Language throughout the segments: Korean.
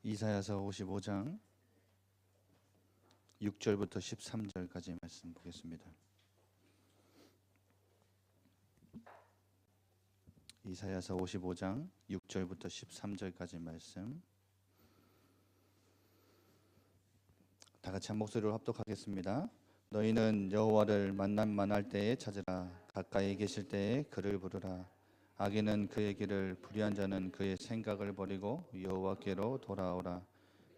이사야서 55장 6절부터 13절까지 말씀 보겠습니다. 이사야서 55장 6절부터 13절까지 말씀 다 같이 한 목소리로 합독하겠습니다. 너희는 여호와를 만날 때에 찾으라. 가까이 계실 때에 그를 부르라. 악인은 그의 길을, 불의한 자는 그의 생각을 버리고 여호와께로 돌아오라.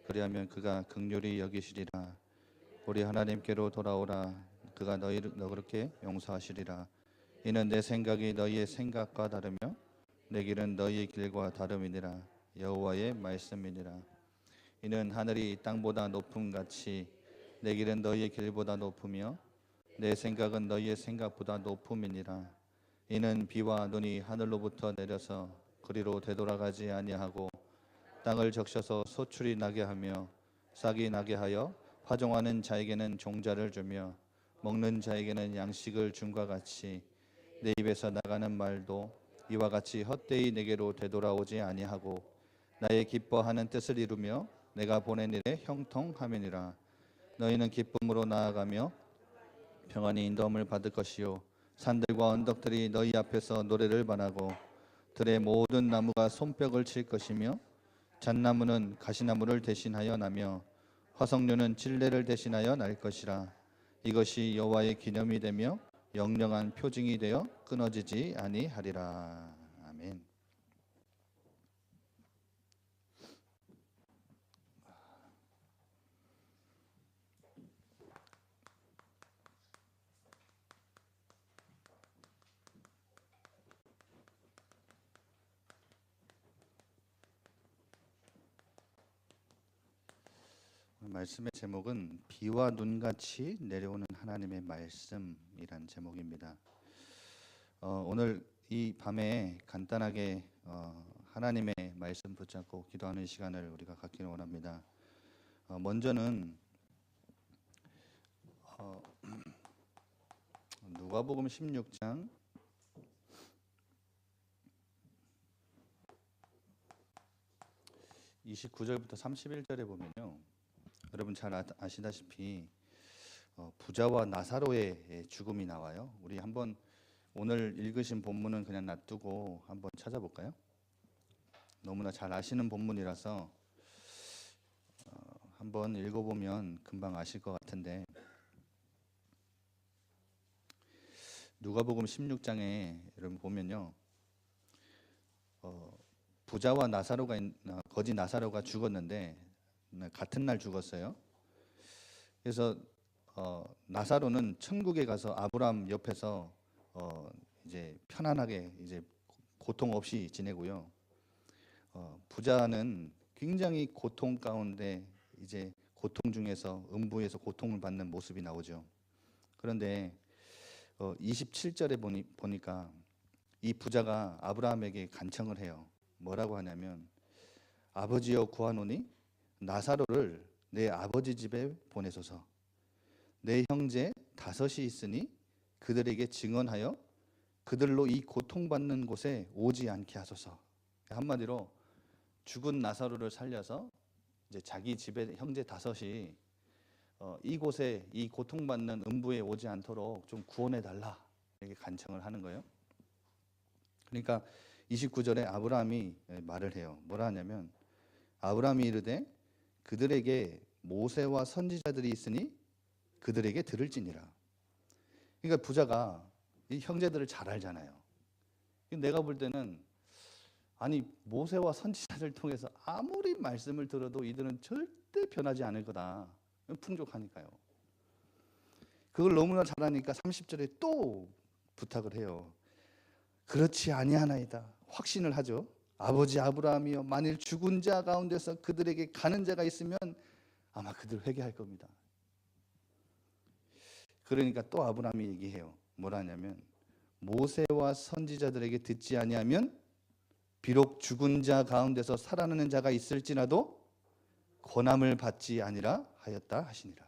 그리하면 그가 긍휼히 여기시리라. 우리 하나님께로 돌아오라. 그가 너희를 너그럽게 용서하시리라. 이는 내 생각이 너희의 생각과 다르며 내 길은 너희의 길과 다름이니라. 여호와의 말씀이니라. 이는 하늘이 땅보다 높음같이 내 길은 너희의 길보다 높으며 내 생각은 너희의 생각보다 높음이니라. 이는 비와 눈이 하늘로부터 내려서 그리로 되돌아가지 아니하고 땅을 적셔서 소출이 나게 하며 싹이 나게 하여 파종하는 자에게는 종자를 주며 먹는 자에게는 양식을 줌과 같이 내 입에서 나가는 말도 이와 같이 헛되이 내게로 되돌아오지 아니하고 나의 기뻐하는 뜻을 이루며 내가 보낸 일에 형통함이니라. 너희는 기쁨으로 나아가며 평안히 인도함을 받을 것이요 산들과 언덕들이 너희 앞에서 노래를 반하고 들의 모든 나무가 손뼉을 칠 것이며 잣나무는 가시나무를 대신하여 나며 화석류는 진례를 대신하여 날 것이라. 이것이 여호와의 기념이 되며 영영한 표징이 되어 끊어지지 아니하리라. 아멘. 말씀의 제목은 비와 눈같이 내려오는 하나님의 말씀이란 제목입니다. 오늘 이 밤에 간단하게 하나님의 말씀 붙잡고 기도하는 시간을 우리가 갖기를 원합니다. 먼저는 누가복음 16장 29절부터 31절에 보면요, 여러분 잘 아시다시피 부자와 나사로의 죽음이 나와요. 우리 한번 오늘 읽으신 본문은 그냥 놔두고 한번 찾아볼까요? 너무나 잘 아시는 본문이라서 한번 읽어보면 금방 아실 것 같은데, 누가복음 16장에 여러분 보면요, 부자와 거지 나사로가 죽었는데 같은 날 죽었어요. 그래서 나사로는 천국에 가서 아브라함 옆에서 이제 편안하게 이제 고통 없이 지내고요. 부자는 굉장히 고통 가운데 이제 고통 중에서 음부에서 고통을 받는 모습이 나오죠. 그런데 27절에 보니까 이 부자가 아브라함에게 간청을 해요. 뭐라고 하냐면, 아버지여 구하노니 나사로를 내 아버지 집에 보내소서. 내 형제 5이 있으니 그들에게 증언하여 그들로 이 고통받는 곳에 오지 않게 하소서. 한마디로 죽은 나사로를 살려서 이제 자기 집에 형제 5이 이곳에 이 고통받는 음부에 오지 않도록 좀 구원해 달라, 이렇게 간청을 하는 거예요. 그러니까 29절에 아브라함이 말을 해요. 뭐라 하냐면, 아브라함이 이르되 그들에게 모세와 선지자들이 있으니 그들에게 들을지니라. 그러니까 부자가 이 형제들을 잘 알잖아요. 내가 볼 때는 아니, 모세와 선지자들 통해서 아무리 말씀을 들어도 이들은 절대 변하지 않을 거다. 풍족하니까요. 그걸 너무나 잘하니까 30절에 또 부탁을 해요. 그렇지 아니하나이다. 확신을 하죠. 아버지 아브라함이여, 만일 죽은 자 가운데서 그들에게 가는 자가 있으면 아마 그들 회개할 겁니다. 그러니까 또 아브라함이 얘기해요. 뭐라 하냐면, 모세와 선지자들에게 듣지 아니하면 비록 죽은 자 가운데서 살아나는 자가 있을지라도 권함을 받지 아니라 하였다 하시니라.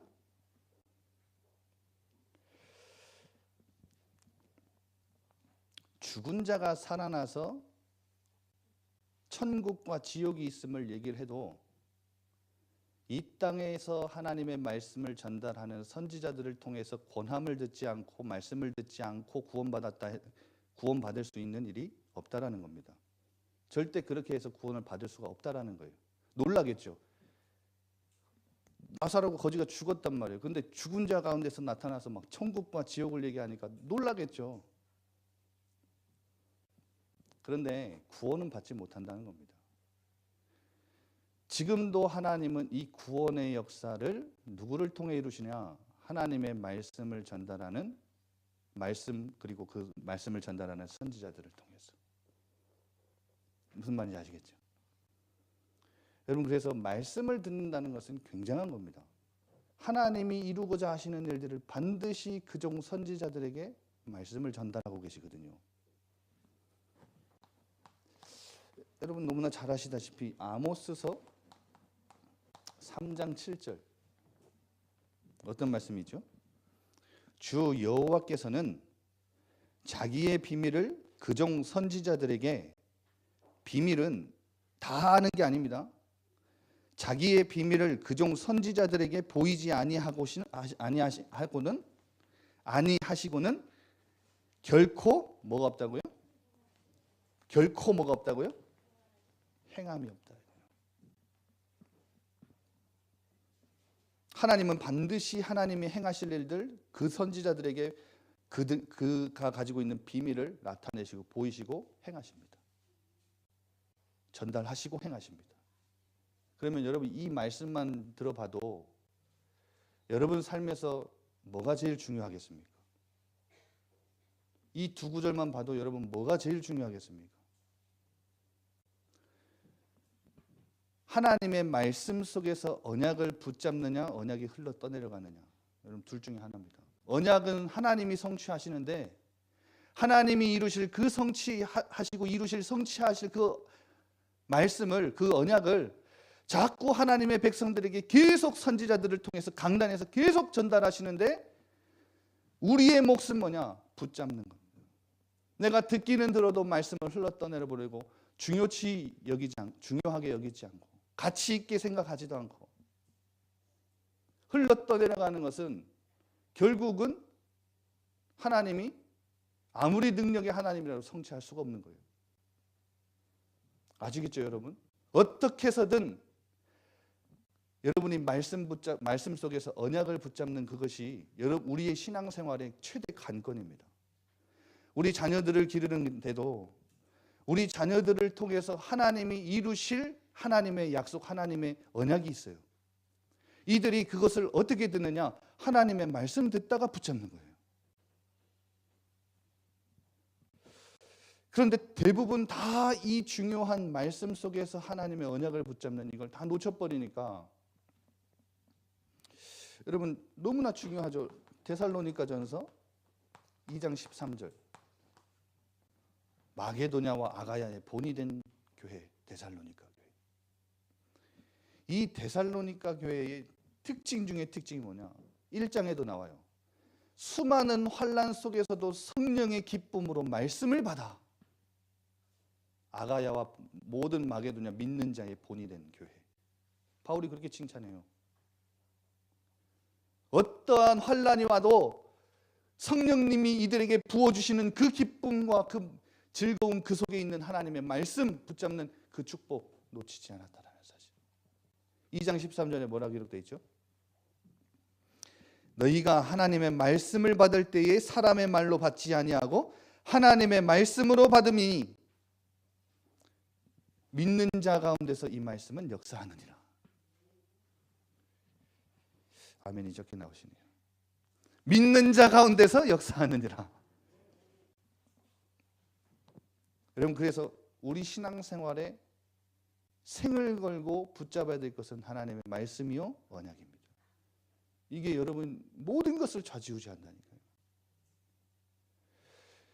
죽은 자가 살아나서 천국과 지옥이 있음을 얘기를 해도 이 땅에서 하나님의 말씀을 전달하는 선지자들을 통해서 권함을 듣지 않고 말씀을 듣지 않고 구원받을 수 있는 일이 없다라는 겁니다. 절대 그렇게 해서 구원을 받을 수가 없다라는 거예요. 놀라겠죠. 나사로가 거지가 죽었단 말이에요. 근데 죽은 자 가운데서 나타나서 막 천국과 지옥을 얘기하니까 놀라겠죠. 그런데 구원은 받지 못한다는 겁니다. 지금도 하나님은 이 구원의 역사를 누구를 통해 이루시냐? 하나님의 말씀을 전달하는 그리고 그 말씀을 전달하는 선지자들을 통해서. 무슨 말인지 아시겠죠? 여러분, 그래서 말씀을 듣는다는 것은 굉장한 겁니다. 하나님이 이루고자 하시는 일들을 반드시 그종 선지자들에게 말씀을 전달하고 계시거든요. 여러분 너무나 잘 아시다시피 아모스서 3장 7절 어떤 말씀이죠? 주 여호와께서는 자기의 비밀을 그종 선지자들에게, 비밀은 다 아는 게 아닙니다. 자기의 비밀을 그종 선지자들에게 보이지 아니하시고는 결코 뭐가 없다고요? 결코 뭐가 없다고요? 행함이 없다. 하나님은 반드시 하나님이 행하실 일들, 그 선지자들에게 그가 가지고 있는 비밀을 나타내시고 보이시고 행하십니다. 전달하시고 행하십니다. 그러면 여러분 이 말씀만 들어봐도 여러분 삶에서 뭐가 제일 중요하겠습니까? 이 두 구절만 봐도 여러분 뭐가 제일 중요하겠습니까? 하나님의 말씀 속에서 언약을 붙잡느냐, 언약이 흘러 떠내려가느냐. 여러분 둘 중에 하나입니다. 언약은 하나님이 성취하시는데 하나님이 이루실 그 성취하실 그 말씀을, 그 언약을 자꾸 하나님의 백성들에게 계속 선지자들을 통해서 강단에서 계속 전달하시는데 우리의 몫은 뭐냐? 붙잡는 겁니다. 내가 듣기는 들어도 말씀을 흘러 떠내려 버리고 중요하게 여기지 않고 가치 있게 생각하지도 않고 흘러 떠내려가는 것은 결국은 하나님이 아무리 능력의 하나님이라도 성취할 수가 없는 거예요. 아시겠죠, 여러분? 어떻게 해서든 여러분이 말씀 속에서 언약을 붙잡는 그것이 우리의 신앙생활의 최대 관건입니다. 우리 자녀들을 기르는데도 우리 자녀들을 통해서 하나님이 이루실 하나님의 약속, 하나님의 언약이 있어요. 이들이 그것을 어떻게 듣느냐? 하나님의 말씀 듣다가 붙잡는 거예요. 그런데 대부분 다 이 중요한 말씀 속에서 하나님의 언약을 붙잡는 이걸 다 놓쳐버리니까 여러분 너무나 중요하죠. 데살로니가전서 2장 13절 마게도냐와 아가야의 본이 된 교회 데살로니가 교회. 이 데살로니가 교회의 특징 중에 특징이 뭐냐? 1장에도 나와요. 수많은 환난 속에서도 성령의 기쁨으로 말씀을 받아 아가야와 모든 마게도냐 믿는 자의 본이 된 교회. 바울이 그렇게 칭찬해요. 어떠한 환난이 와도 성령님이 이들에게 부어주시는 그 기쁨과 그 즐거움, 그 속에 있는 하나님의 말씀 붙잡는 그 축복 놓치지 않았다는 사실. 2장 13절에 뭐라고 기록되어 있죠? 너희가 하나님의 말씀을 받을 때에 사람의 말로 받지 아니하고 하나님의 말씀으로 받음이 믿는 자 가운데서 이 말씀은 역사하느니라. 아멘이 적게 나오시네요. 믿는 자 가운데서 역사하느니라. 여러분 그래서 우리 신앙생활에 생을 걸고 붙잡아야 될 것은 하나님의 말씀이요 언약입니다. 이게 여러분 모든 것을 좌지우지한다니까요.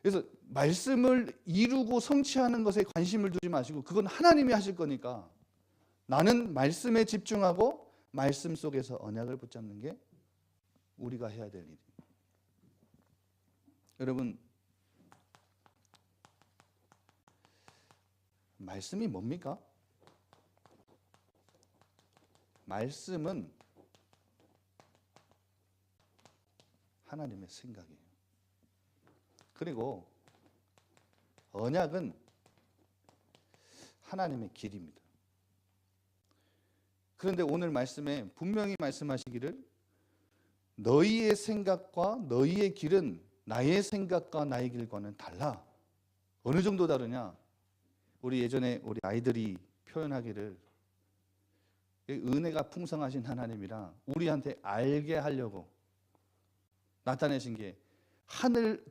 그래서 말씀을 이루고 성취하는 것에 관심을 두지 마시고 그건 하나님이 하실 거니까 나는 말씀에 집중하고 말씀 속에서 언약을 붙잡는 게 우리가 해야 될 일입니다. 여러분 말씀이 뭡니까? 말씀은 하나님의 생각이에요. 그리고 언약은 하나님의 길입니다. 그런데 오늘 말씀에 분명히 말씀하시기를 너희의 생각과 너희의 길은 나의 생각과 나의 길과는 달라. 어느 정도 다르냐? 우리 예전에 우리 아이들이 표현하기를 은혜가 풍성하신 하나님이라 우리한테 알게 하려고 나타내신 게 하늘이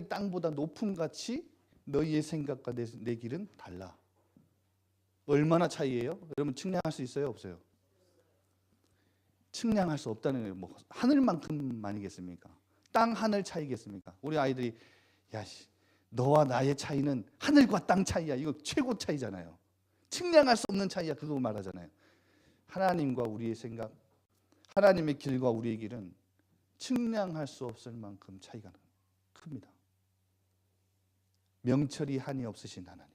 땅보다 높음 같이 너희의 생각과 내 길은 달라. 얼마나 차이예요? 여러분 측량할 수 있어요? 없어요? 측량할 수 없다는 거예요. 뭐 하늘만큼만이겠습니까? 땅 하늘 차이겠습니까? 우리 아이들이 야, 너와 나의 차이는 하늘과 땅 차이야. 이거 최고 차이잖아요. 측량할 수 없는 차이야. 그거 말하잖아요. 하나님과 우리의 생각, 하나님의 길과 우리의 길은 측량할 수 없을 만큼 차이가 큽니다. 명철이 한이 없으신 하나님.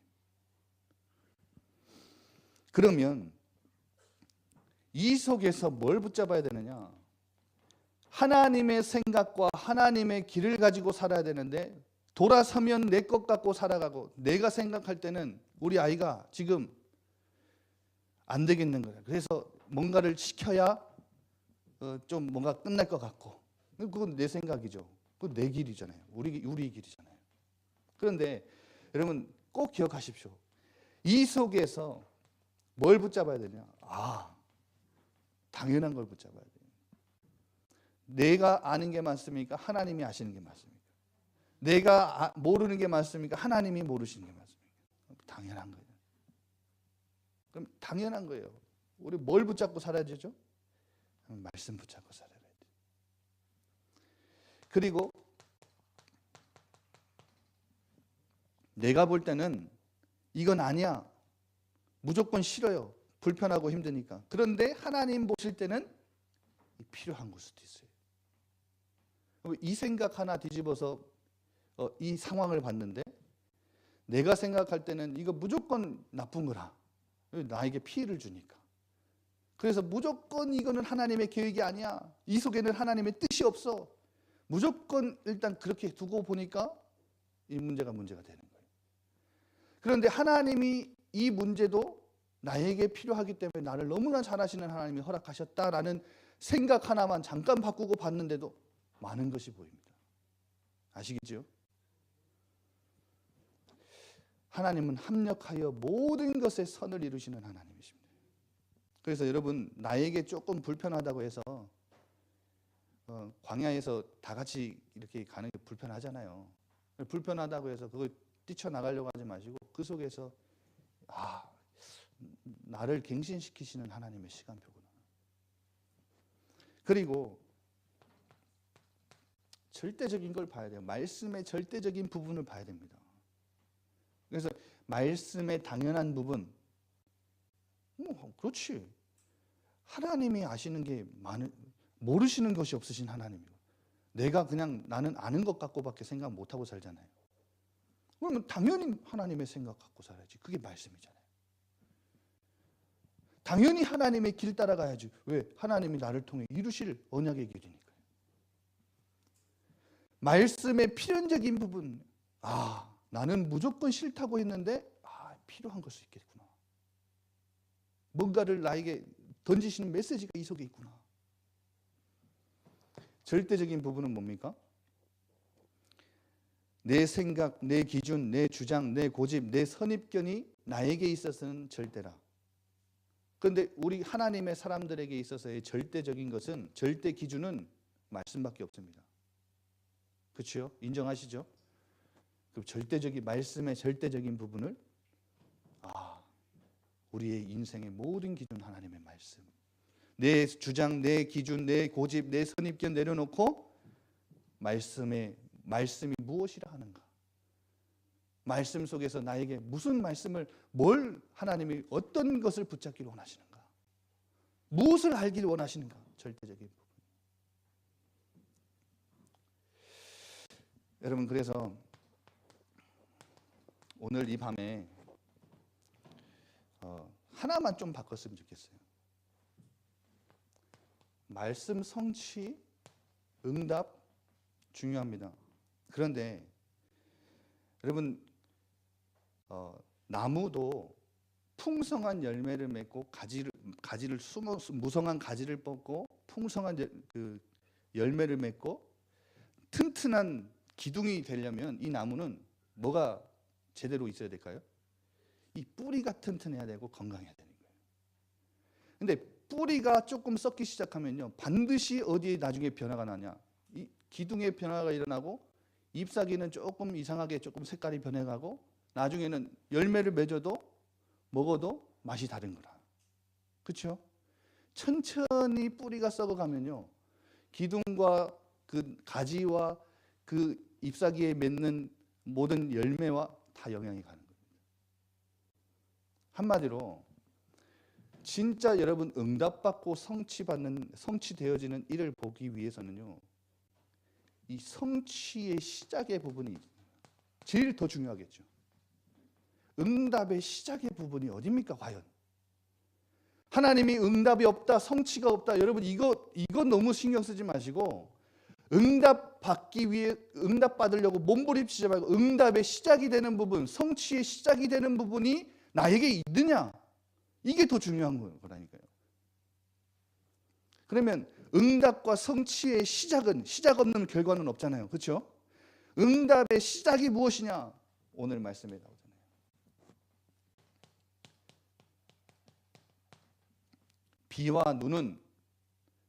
그러면 이 속에서 뭘 붙잡아야 되느냐? 하나님의 생각과 하나님의 길을 가지고 살아야 되는데 돌아서면 내 것 갖고 살아가고 내가 생각할 때는 우리 아이가 지금 안 되겠는 거예요. 그래서 뭔가를 시켜야 좀 뭔가 끝날 것 같고 그건 내 생각이죠. 그건 내 길이잖아요. 우리 길이잖아요. 그런데 여러분 꼭 기억하십시오. 이 속에서 뭘 붙잡아야 되냐? 당연한 걸 붙잡아야 돼요. 내가 아는 게 맞습니까? 하나님이 아시는 게 맞습니까? 내가 모르는 게 맞습니까? 하나님이 모르시는 게 맞습니까? 당연한 거예요. 그럼 당연한 거예요. 우리 뭘 붙잡고 살아야 되죠? 말씀 붙잡고 살아야 돼요. 그리고 내가 볼 때는 이건 아니야. 무조건 싫어요. 불편하고 힘드니까. 그런데 하나님 보실 때는 필요한 걸 수도 있어요. 이 생각 하나 뒤집어서 이 상황을 봤는데 내가 생각할 때는 이거 무조건 나쁜 거라. 나에게 피해를 주니까. 그래서 무조건 이거는 하나님의 계획이 아니야. 이 속에는 하나님의 뜻이 없어. 무조건 일단 그렇게 두고 보니까 이 문제가 되는 거예요. 그런데 하나님이 이 문제도 나에게 필요하기 때문에 나를 너무나 잘 아시는 하나님이 허락하셨다라는 생각 하나만 잠깐 바꾸고 봤는데도 많은 것이 보입니다. 아시겠죠? 하나님은 합력하여 모든 것에 선을 이루시는 하나님이십니다. 그래서 여러분 나에게 조금 불편하다고 해서 광야에서 다 같이 이렇게 가는 게 불편하잖아요. 불편하다고 해서 그걸 뛰쳐나가려고 하지 마시고 그 속에서 나를 갱신시키시는 하나님의 시간표구나. 그리고 절대적인 걸 봐야 돼요. 말씀의 절대적인 부분을 봐야 됩니다. 그래서 말씀의 당연한 부분, 그렇지. 하나님이 아시는 게 모르시는 것이 없으신 하나님이고 내가 그냥 나는 아는 것 갖고밖에 생각 못하고 살잖아요. 그러면 당연히 하나님의 생각 갖고 살아야지. 그게 말씀이잖아요. 당연히 하나님의 길 따라가야지. 왜? 하나님이 나를 통해 이루실 언약의 길이니까요. 말씀의 필연적인 부분, 나는 무조건 싫다고 했는데 필요한 걸 수 있겠구나. 뭔가를 나에게 던지시는 메시지가 이 속에 있구나. 절대적인 부분은 뭡니까? 내 생각, 내 기준, 내 주장, 내 고집, 내 선입견이 나에게 있어서는 절대라. 그런데 우리 하나님의 사람들에게 있어서의 절대적인 것은, 절대 기준은 말씀밖에 없습니다. 그렇죠? 인정하시죠? 그 절대적인 말씀의 절대적인 부분을 우리의 인생의 모든 기준 하나님의 말씀. 내 주장, 내 기준, 내 고집, 내 선입견 내려놓고 말씀이 무엇이라 하는가? 말씀 속에서 나에게 무슨 말씀을, 뭘 하나님이 어떤 것을 붙잡기를 원하시는가? 무엇을 알기를 원하시는가? 절대적인 부분. 여러분, 그래서 오늘 이 밤에 하나만 좀 바꿨으면 좋겠어요. 말씀 성취, 응답 중요합니다. 그런데 여러분 나무도 풍성한 열매를 맺고 가지를 무성한 가지를 뻗고 풍성한 그 열매를 맺고 튼튼한 기둥이 되려면 이 나무는 뭐가 제대로 있어야 될까요? 이 뿌리가 튼튼해야 되고 건강해야 되는 거예요. 근데 뿌리가 조금 썩기 시작하면요, 반드시 어디에 나중에 변화가 나냐? 이 기둥에 변화가 일어나고 잎사귀는 조금 이상하게 조금 색깔이 변해가고 나중에는 열매를 맺어도 먹어도 맛이 다른 거라. 그렇죠? 천천히 뿌리가 썩어가면요, 기둥과 그 가지와 그 잎사귀에 맺는 모든 열매와 다 영향이 가는 겁니다. 한마디로 진짜 여러분 응답받고 성취되어지는 일을 보기 위해서는요, 이 성취의 시작의 부분이 제일 더 중요하겠죠. 응답의 시작의 부분이 어디입니까 과연? 하나님이 응답이 없다, 성취가 없다. 여러분 이거 너무 신경 쓰지 마시고, 응답 받으려고 몸부림치지 말고 응답의 시작이 되는 부분, 성취의 시작이 되는 부분이 나에게 있느냐, 이게 더 중요한 거라니까요. 그러면 응답과 성취의 시작은, 시작 없는 결과는 없잖아요. 그렇죠? 응답의 시작이 무엇이냐? 오늘 말씀에 나오잖아요. 비와 눈은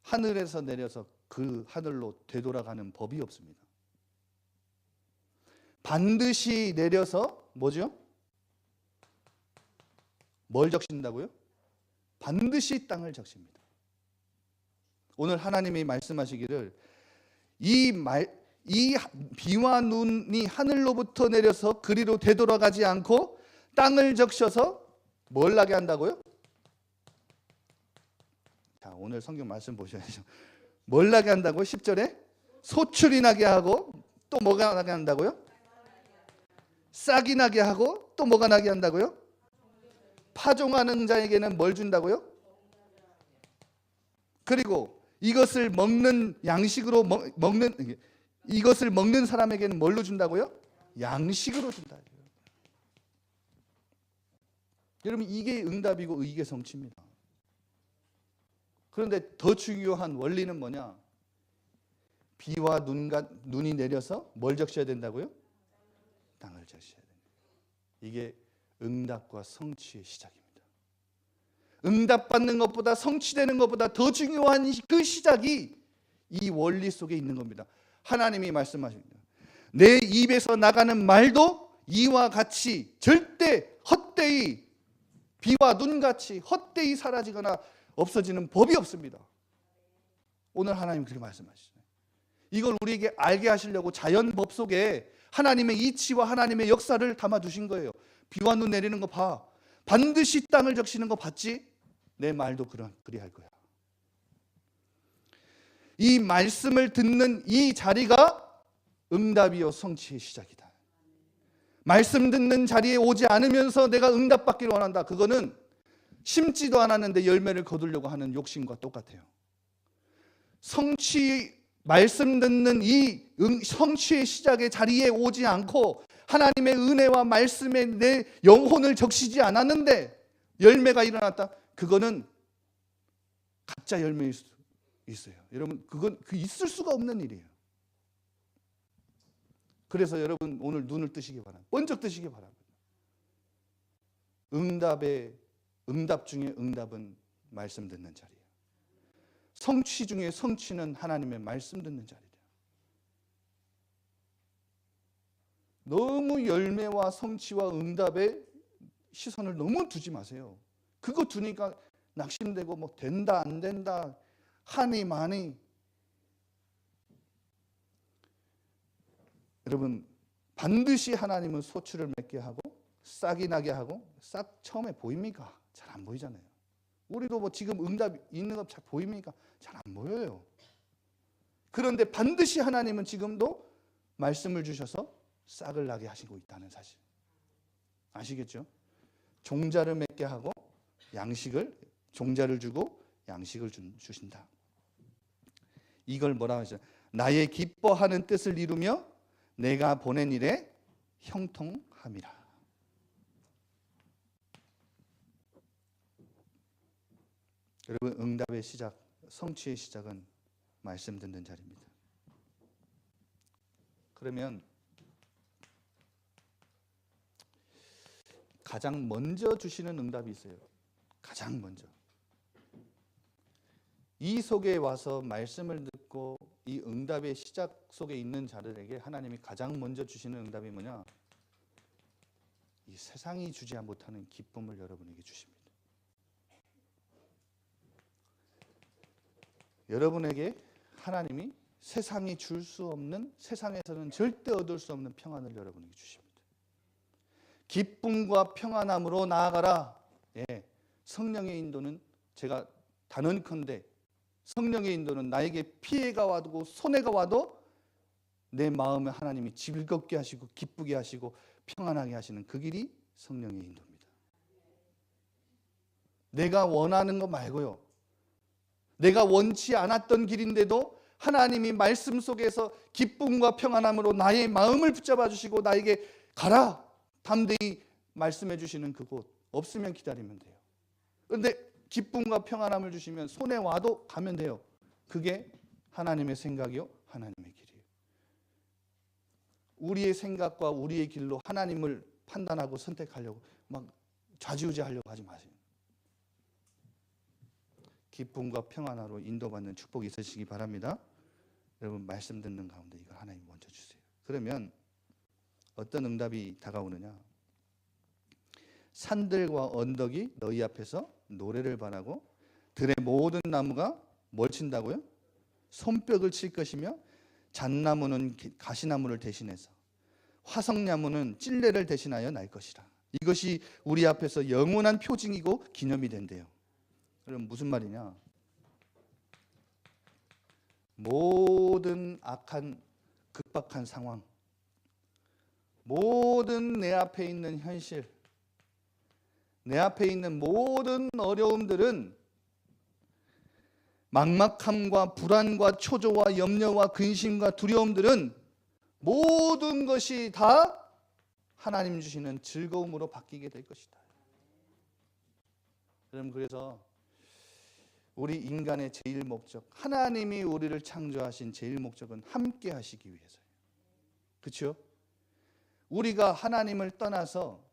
하늘에서 내려서 그 하늘로 되돌아가는 법이 없습니다. 반드시 내려서 뭐죠? 뭘 적신다고요? 반드시 땅을 적십니다. 오늘 하나님이 말씀하시기를 이 비와 눈이 하늘로부터 내려서 그리로 되돌아가지 않고 땅을 적셔서 뭘 나게 한다고요? 자, 오늘 성경 말씀 보셔야죠. 뭘 나게 한다고요? 10절에 소출이 나게 하고 또 뭐가 나게 한다고요? 싹이 나게 하고 또 뭐가 나게 한다고요? 파종하는 자에게는 뭘 준다고요? 그리고 이것을 먹는 양식으로 이것을 먹는 사람에게는 뭘로 준다고요? 양식으로 준다. 여러분 이게 응답이고 이게 성취입니다. 그런데 더 중요한 원리는 뭐냐? 비와 눈이 내려서 뭘 적셔야 된다고요? 땅을 적셔야 됩니다. 이게 응답과 성취의 시작입니다. 응답받는 것보다 성취되는 것보다 더 중요한 그 시작이 이 원리 속에 있는 겁니다. 하나님이 말씀하십니다. 내 입에서 나가는 말도 이와 같이 절대 헛되이 비와 눈같이 헛되이 사라지거나 없어지는 법이 없습니다. 오늘 하나님 그렇게 말씀하시죠. 이걸 우리에게 알게 하시려고 자연법 속에 하나님의 이치와 하나님의 역사를 담아두신 거예요. 비와 눈 내리는 거 봐. 반드시 땅을 적시는 거 봤지? 내 말도 그리할 거야. 이 말씀을 듣는 이 자리가 응답이요 성취의 시작이다. 말씀 듣는 자리에 오지 않으면서 내가 응답받기를 원한다. 그거는 심지도 않았는데 열매를 거두려고 하는 욕심과 똑같아요. 말씀 듣는 이 성취의 시작의 자리에 오지 않고 하나님의 은혜와 말씀에 내 영혼을 적시지 않았는데 열매가 일어났다. 그거는 가짜 열매일 수 있어요. 여러분 그건 있을 수가 없는 일이에요. 그래서 여러분 오늘 눈을 뜨시기 바랍니다. 번쩍 뜨시기 바랍니다. 응답 중에 응답은 말씀 듣는 자리예요. 성취 중에 성취는 하나님의 말씀 듣는 자리예요. 너무 열매와 성취와 응답에 시선을 너무 두지 마세요. 그거 두니까 낙심되고 뭐 된다 안 된다 하니 마니. 여러분 반드시 하나님은 소출을 맺게 하고 싹이 나게 하고. 싹 처음에 보입니까? 잘 안 보이잖아요. 우리도 뭐 지금 응답 있는 거 잘 보입니까? 잘 안 보여요. 그런데 반드시 하나님은 지금도 말씀을 주셔서 싹을 나게 하시고 있다는 사실 아시겠죠? 종자를 맺게 하고 양식을, 종자를 주고 양식을 주신다. 이걸 뭐라고 하죠? 나의 기뻐하는 뜻을 이루며 내가 보낸 일에 형통함이라. 여러분, 응답의 시작, 성취의 시작은 말씀 듣는 자리입니다. 그러면 가장 먼저 주시는 응답이 있어요. 가장 먼저. 이 속에 와서 말씀을 듣고 이 응답의 시작 속에 있는 자들에게 하나님이 가장 먼저 주시는 응답이 뭐냐? 이 세상이 주지 못하는 기쁨을 여러분에게 주십니다. 여러분에게 하나님이 세상이 줄 수 없는, 세상에서는 절대 얻을 수 없는 평안을 여러분에게 주십니다. 기쁨과 평안함으로 나아가라. 예, 성령의 인도는, 제가 단언컨대 성령의 인도는 나에게 피해가 와도 손해가 와도 내 마음에 하나님이 즐겁게 하시고 기쁘게 하시고 평안하게 하시는 그 길이 성령의 인도입니다. 내가 원하는 거 말고요, 내가 원치 않았던 길인데도 하나님이 말씀 속에서 기쁨과 평안함으로 나의 마음을 붙잡아 주시고 나에게 가라, 담대히 말씀해 주시는 그곳, 없으면 기다리면 돼요. 그런데 기쁨과 평안함을 주시면 손에 와도 가면 돼요. 그게 하나님의 생각이요, 하나님의 길이에요. 우리의 생각과 우리의 길로 하나님을 판단하고 선택하려고 막 좌지우지하려고 하지 마세요. 기쁨과 평안으로 인도받는 축복이 있으시기 바랍니다. 여러분, 말씀 듣는 가운데 이걸 하나님 먼저 주세요. 그러면 어떤 응답이 다가오느냐? 산들과 언덕이 너희 앞에서 노래를 반하고 들의 모든 나무가 뭘 친다고요? 손뼉을 칠 것이며 잣나무는 가시나무를 대신해서 화석나무는 찔레를 대신하여 날 것이라. 이것이 우리 앞에서 영원한 표징이고 기념이 된대요. 그럼 무슨 말이냐? 모든 악한 급박한 상황, 모든 내 앞에 있는 현실, 내 앞에 있는 모든 어려움들은, 막막함과 불안과 초조와 염려와 근심과 두려움들은 모든 것이 다 하나님 주시는 즐거움으로 바뀌게 될 것이다. 여러분, 그래서 우리 인간의 제일 목적, 하나님이 우리를 창조하신 제일 목적은 함께 하시기 위해서예요. 그렇죠? 우리가 하나님을 떠나서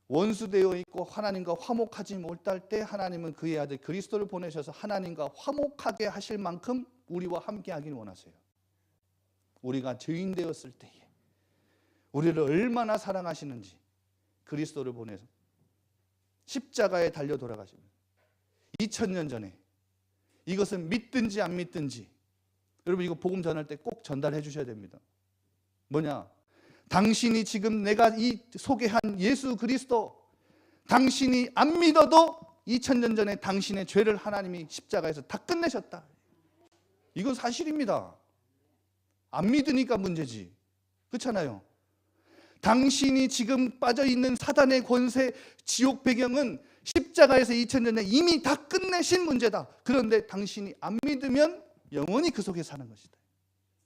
원수되어 있고 하나님과 화목하지 못할 때 하나님은 그의 아들 그리스도를 보내셔서 하나님과 화목하게 하실 만큼 우리와 함께 하길 원하세요. 우리가 죄인 되었을 때에 우리를 얼마나 사랑하시는지 그리스도를 보내서 십자가에 달려 돌아가십니다. 2000년 전에. 이것은 믿든지 안 믿든지 여러분, 이거 복음 전할 때 꼭 전달해 주셔야 됩니다. 뭐냐? 당신이 지금 내가 이 소개한 예수 그리스도, 당신이 안 믿어도 2000년 전에 당신의 죄를 하나님이 십자가에서 다 끝내셨다. 이건 사실입니다. 안 믿으니까 문제지. 그렇잖아요. 당신이 지금 빠져있는 사단의 권세, 지옥 배경은 십자가에서 2000년 전에 이미 다 끝내신 문제다. 그런데 당신이 안 믿으면 영원히 그 속에 사는 것이다.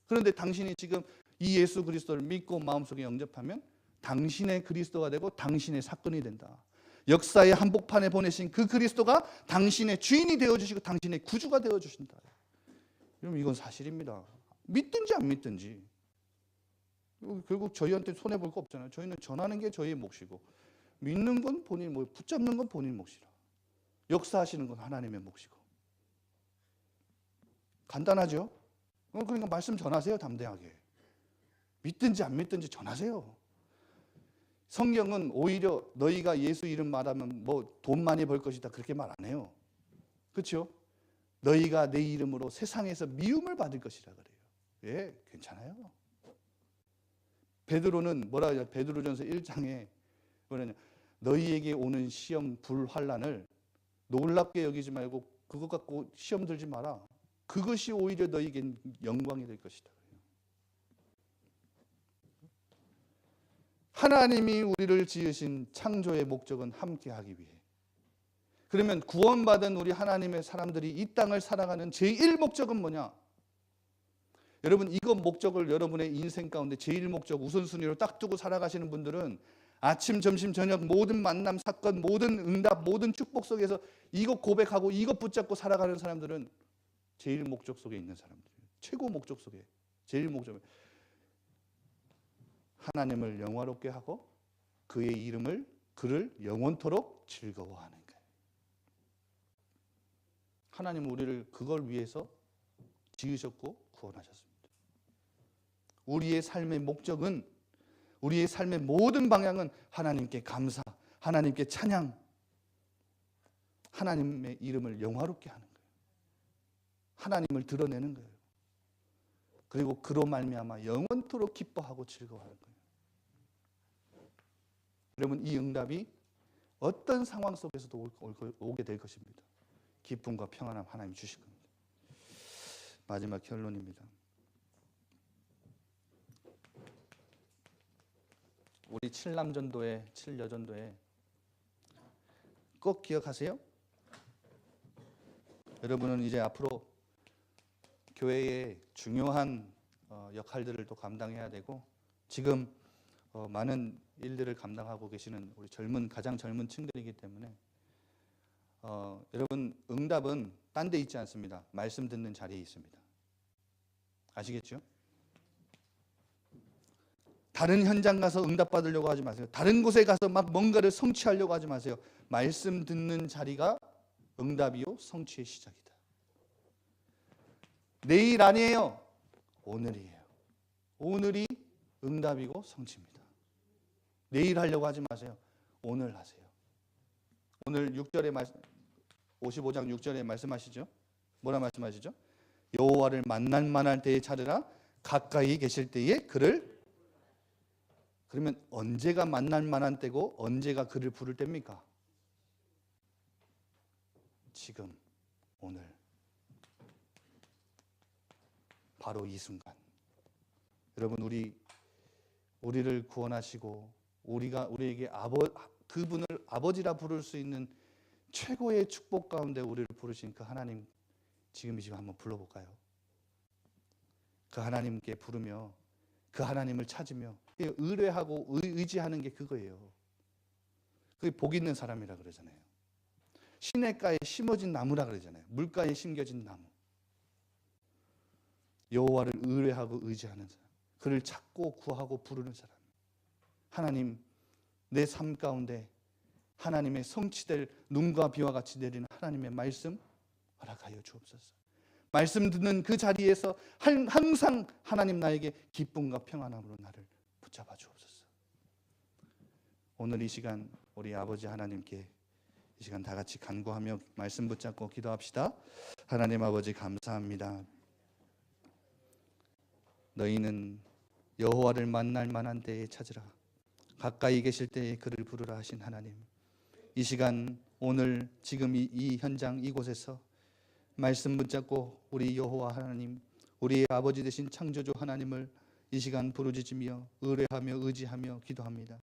그런데 당신이 지금 이 예수 그리스도를 믿고 마음속에 영접하면 당신의 그리스도가 되고 당신의 사건이 된다. 역사의 한복판에 보내신 그 그리스도가 당신의 주인이 되어주시고 당신의 구주가 되어주신다. 여러분, 이건 사실입니다. 믿든지 안 믿든지. 결국 저희한테 손해볼 거 없잖아요. 저희는 전하는 게 저희의 몫이고 믿는 건 본인 몫, 붙잡는 건 본인 몫이라. 역사하시는 건 하나님의 몫이고. 간단하죠? 그러니까 말씀 전하세요, 담대하게. 믿든지 안 믿든지 전하세요. 성경은 오히려 너희가 예수 이름 말하면 뭐 돈 많이 벌 것이다 그렇게 말 안 해요. 그렇죠? 너희가 내 이름으로 세상에서 미움을 받을 것이라 그래요. 예, 괜찮아요. 베드로는 뭐라 하죠? 베드로전서 1장에 뭐냐면 너희에게 오는 시험 불환란을 놀랍게 여기지 말고 그것 갖고 시험 들지 마라. 그것이 오히려 너희에겐 영광이 될 것이다. 하나님이 우리를 지으신 창조의 목적은 함께하기 위해. 그러면 구원받은 우리 하나님의 사람들이 이 땅을 살아가는 제1 목적은 뭐냐? 여러분, 이거 목적을 여러분의 인생 가운데 제1 목적 우선순위로 딱 두고 살아가시는 분들은 아침, 점심, 저녁 모든 만남, 사건, 모든 응답, 모든 축복 속에서 이것 고백하고 이것 붙잡고 살아가는 사람들은 제1 목적 속에 있는 사람들이에요. 최고 목적 속에 제1 목적, 하나님을 영화롭게 하고 그의 이름을, 그를 영원토록 즐거워하는 거예요. 하나님은 우리를 그걸 위해서 지으셨고 구원하셨습니다. 우리의 삶의 목적은, 우리의 삶의 모든 방향은 하나님께 감사, 하나님께 찬양, 하나님의 이름을 영화롭게 하는 거예요. 하나님을 드러내는 거예요. 그리고 그로 말미암아 영원토록 기뻐하고 즐거워하는 거예요. 여러분, 이 응답이 어떤 상황 속에서도 오게 될 것입니다. 기쁨과 평안함 하나님이 주실 겁니다. 마지막 결론입니다. 우리 7남전도회, 7여전도회 꼭 기억하세요. 여러분은 이제 앞으로 교회의 중요한 역할들을 또 감당해야 되고, 지금 많은 일들을 감당하고 계시는 우리 가장 젊은 층들이기 때문에 여러분, 응답은 딴 데 있지 않습니다. 말씀 듣는 자리에 있습니다. 아시겠죠? 다른 현장 가서 응답 받으려고 하지 마세요. 다른 곳에 가서 막 뭔가를 성취하려고 하지 마세요. 말씀 듣는 자리가 응답이요 성취의 시작이다. 내일 아니에요. 오늘이에요. 오늘이 응답이고 성취입니다. 내일 하려고 하지 마세요. 오늘 하세요. 오늘 6절에 55장 6절에 말씀하시죠. 뭐라 말씀하시죠? 여호와를 만날 때에 찾으라, 가까이 계실 때에 그를. 그러면 언제가 만날 만한 때고 언제가 그를 부를 때입니까? 지금, 오늘, 바로 이 순간. 여러분, 우리를 구원하시고 우리에게 그분을 아버지라 부를 수 있는 최고의 축복 가운데 우리를 부르신 그 하나님, 지금 이 시간 한번 불러볼까요? 그 하나님께 부르며 그 하나님을 찾으며 의뢰하고 의지하는 게 그거예요. 그게 복 있는 사람이라 그러잖아요. 시냇가에 심어진 나무라 그러잖아요. 물가에 심겨진 나무. 여호와를 의뢰하고 의지하는 사람, 그를 찾고 구하고 부르는 사람. 하나님, 내 삶 가운데 하나님의 성취될 눈과 비와 같이 내리는 하나님의 말씀 허락하여 주옵소서. 말씀 듣는 그 자리에서 항상 하나님 나에게 기쁨과 평안함으로 나를 붙잡아 주옵소서. 오늘 이 시간 우리 아버지 하나님께 이 시간 다 같이 간구하며 말씀 붙잡고 기도합시다. 하나님 아버지, 감사합니다. 너희는 여호와를 만날 만한 때에 찾으라, 가까이 계실 때에 그를 부르라 하신 하나님, 이 시간 오늘 지금 이 현장 이곳에서 말씀 붙잡고 우리 여호와 하나님, 우리의 아버지 되신 창조주 하나님을 이 시간 부르짖으며 의뢰하며 의지하며 기도합니다.